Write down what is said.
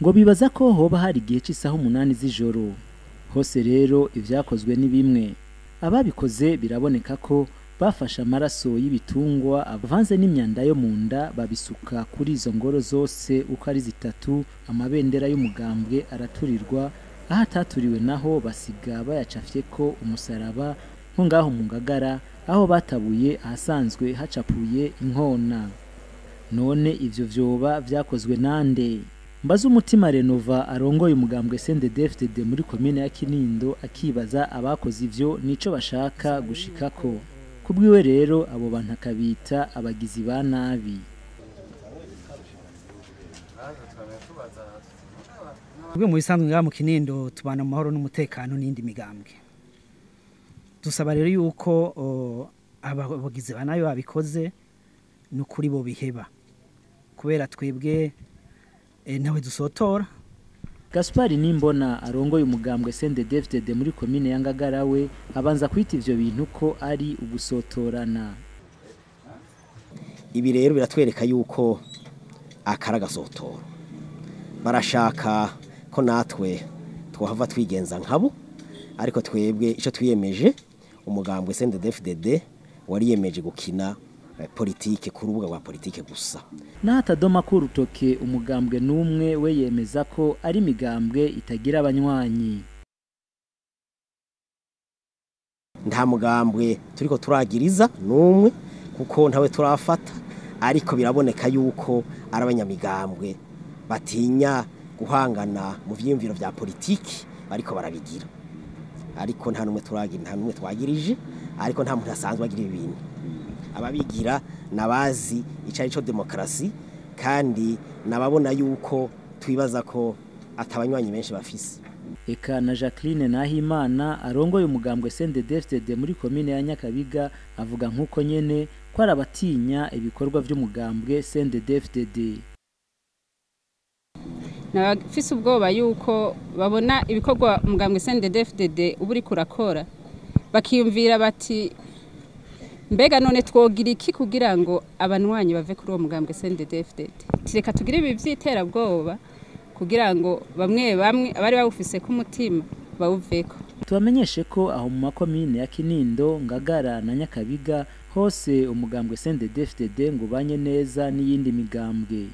ngo bibaza ko hoba hari igihe cy'isaha 8 z'ijoro. Hose rero ivyakozwe ni bimwe. Ababikoze biraboneka ko bafashe amaraso y'ibitungwa avanze n'imyanda yo munda babisuka kuri izo ngoro zose uko ari zitatu. Amabendera y'umugambwe araturirwa, aho ataturiwe naho basiga bayacafye ko umusaraba nko ngaho mu Ngagara aho batabuye ahasanzwe hacapuye inkona. None ivyo vyoba vyakozwe nande? Mbaza umutima Renova arongoye umugambwe CNDD-FDD muri komine ya Kinindo akibaza abakoze ivyo nico bashaka gushikako. Kubwiwe rero abo bantu akabita abagizi ba nabi. Ubwo mu bisanzwe ngaha mu Kinindo tubana mu mahoro n'umutekano n'indi migambwe. Dusaba rero yuko abagizi ba nabi babikoze no kuri bo biheba. Kubera twebwe nawe dusotora. Gaspard Nimbona arongoye umugambwe CNDD-FDD muri komine ya Ngagara we abanza kwita ivyo bintu ko ari ugusotorana. Ibi rero biratwereka yuko akaragasotora. Barashaka ko natwe twahava twigenza nkabo, ariko twebwe ico twiyemeje umugambwe CNDD-FDD wariyemeje gukina politike ku rubuga rwa politike gusa. Natadoma ku rutoke umugambwe numwe we yemeza ko ari migambwe itagira abanywanyi. Nta mugambwe turiko turagiriza numwe kuko ntawe turafata, ariko biraboneka yuko ari abanyamigambwe batinya guhangana mu vyiyumviro vya politiki ariko barabigira. Ariko nta numwe turagira, nta numwe twagirije, ariko nta muntu asanzwe agira ibintu. Ababigira nabazi icari cyo demokrasi, kandi nababona yuko twibaza ko atabanywanyi benshi bafise. Eka na Jacqueline Nahimana arongoye umugambwe CNDD-FDD muri komine ya Nyakabiga avuga nkuko nyene ko arabatinya ibikorwa by'umugambwe CNDD-FDD. Nabafise ubwoba yuko babona ibikorwa umugambwe CNDD-FDD uburi kurakora, bakiyumvira bati mbega none twogira iki kugira ngo abanwanyi bave kuri uwo mugambwe CNDD-FDD. Tireka tugire ibi vy'iterabwoba kugira ngo bamwe abari bawufise ku mutima bawuveko. Tubamenyeshe ko aho mu makomine ya Kinindo, Ngagara na Nyakabiga hose umugambwe CNDD-FDD ngo banye neza n'iyindi migambwe.